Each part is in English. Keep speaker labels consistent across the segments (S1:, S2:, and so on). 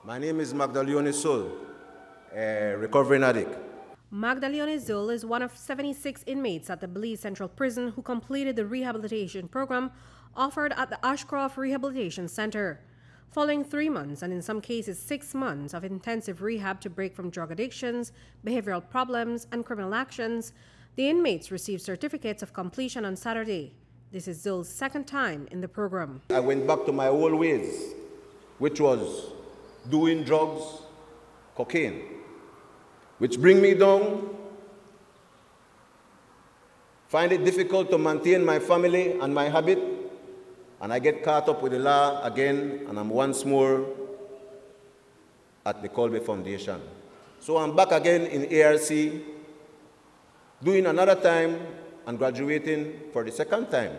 S1: My name is Magdalene Sol, a recovering addict.
S2: Magdalene Zul is one of 76 inmates at the Belize Central Prison who completed the rehabilitation program offered at the Ashcroft Rehabilitation Centre. Following 3 months and in some cases 6 months of intensive rehab to break from drug addictions, behavioral problems, and criminal actions, the inmates received certificates of completion on Saturday. This is Zul's second time in the program.
S1: I went back to my old ways, which was doing drugs, cocaine, which bring me down, find it difficult to maintain my family and my habit, and I get caught up with the law again, and I'm once more at the Kolbe Foundation. So I'm back again in ARC, doing another time and graduating for the second time.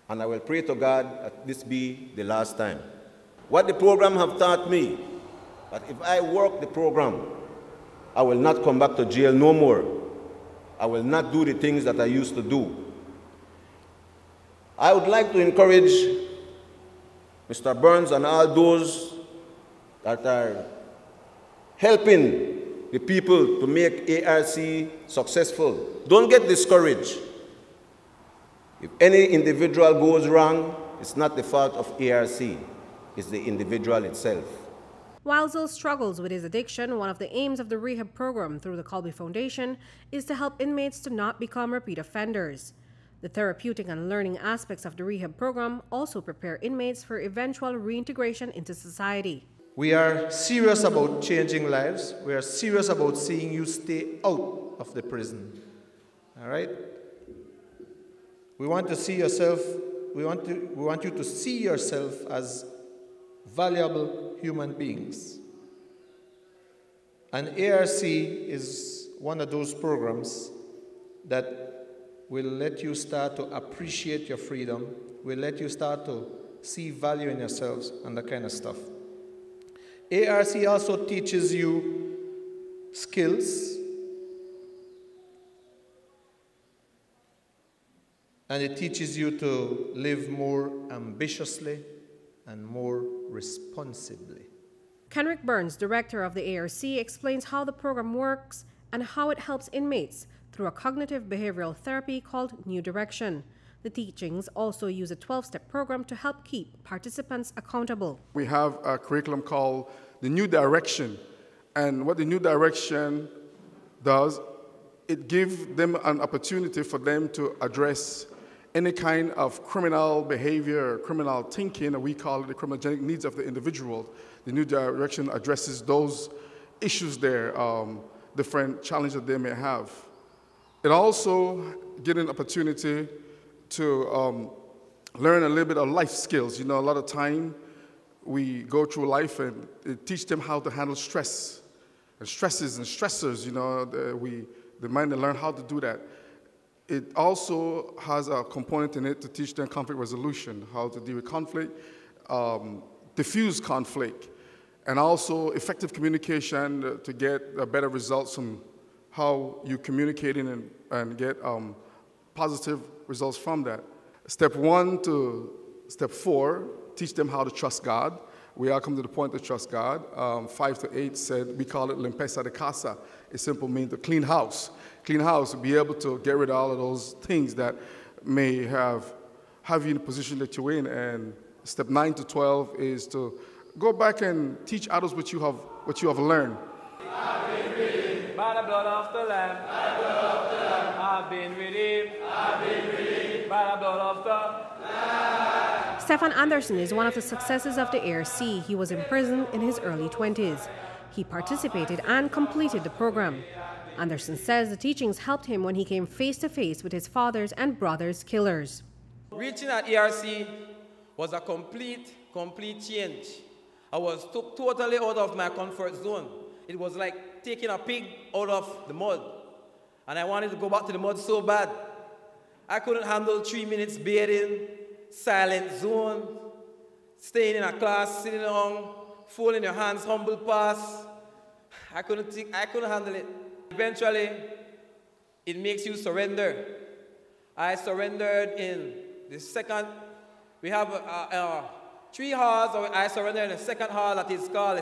S1: And I will pray to God that this be the last time. What the program have taught me, that if I work the program, I will not come back to jail no more. I will not do the things that I used to do. I would like to encourage Mr. Burns and all those that are helping the people to make ARC successful. Don't get discouraged. If any individual goes wrong, it's not the fault of ARC, it's the individual itself.
S2: While Zul struggles with his addiction, one of the aims of the rehab program through the Kolbe Foundation is to help inmates to not become repeat offenders. The therapeutic and learning aspects of the rehab program also prepare inmates for eventual reintegration into society.
S3: We are serious about changing lives. We are serious about seeing you stay out of the prison. All right? We want to see yourself, we want you to see yourself as valuable human beings. And ARC is one of those programs that will let you start to appreciate your freedom, will let you start to see value in yourselves and that kind of stuff. ARC also teaches you skills, and it teaches you to live more ambitiously and more responsibly.
S2: Kenrick Burns, director of the ARC, explains how the program works and how it helps inmates through a cognitive behavioral therapy called New Direction. The teachings also use a 12-step program to help keep participants accountable.
S4: We have a curriculum called the New Direction, and what the New Direction does, it gives them an opportunity for them to address any kind of criminal behavior, criminal thinking, we call it the criminogenic needs of the individual. The New Direction addresses those issues there, different challenges that they may have. It also gives an opportunity to learn a little bit of life skills. You know, a lot of time we go through life and it teach them how to handle stress and stresses and stressors. You know, the mind they learn how to do that. It also has a component in it to teach them conflict resolution, how to deal with conflict, diffuse conflict, and also effective communication to get better results from how you communicating and get positive results from that. Step 1 to step 4, teach them how to trust God. We all come to the point to trust God. 5 to 8 said, we call it limpeza de casa. It simply means to clean house. Clean house, be able to get rid of all of those things that may have you in the position that you're in. And step 9 to 12 is to go back and teach others what you have learned.
S5: I've been redeemed by the blood of the Lamb. By the blood of the Lamb. I've been redeemed. I've been redeemed by the blood of the Lamb.
S2: Stefan Anderson is one of the successes of the ARC. He was in prison in his early 20s. He participated and completed the program. Anderson says the teachings helped him when he came face to face with his father's and brother's killers.
S5: Reaching at ARC was a complete change. I was totally out of my comfort zone. It was like taking a pig out of the mud. And I wanted to go back to the mud so bad. I couldn't handle 3 minutes bathing, silent zone, staying in a class, sitting down, folding your hands, humble pass. I couldn't handle it. Eventually, it makes you surrender. I surrendered in the second. We have 3 halls, I surrendered in the second hall that is called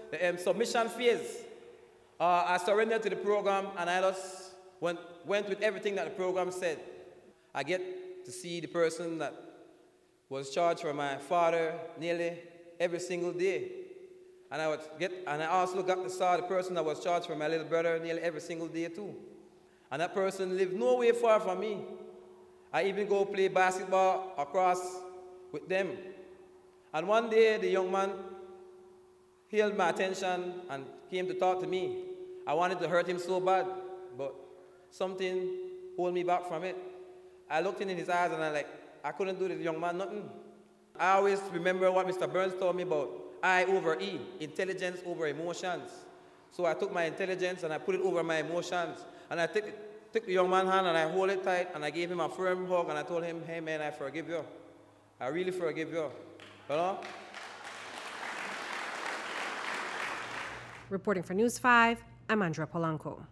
S5: the submission phase. I surrendered to the program and I just went with everything that the program said. I get to see the person that was charged for my father nearly every single day. And I also got to saw the person that was charged for my little brother nearly every single day too. And that person lived no way far from me. I even go play basketball across with them. And one day the young man held my attention and came to talk to me. I wanted to hurt him so bad, but something held me back from it. I looked in his eyes and I couldn't do to the young man nothing. I always remember what Mr. Burns told me about I over E, intelligence over emotions. So I took my intelligence and I put it over my emotions. And I took the young man's hand and I hold it tight and I gave him a firm hug and I told him, hey man, I forgive you. I really forgive you. You know?
S2: Reporting for News 5, I'm Andrea Polanco.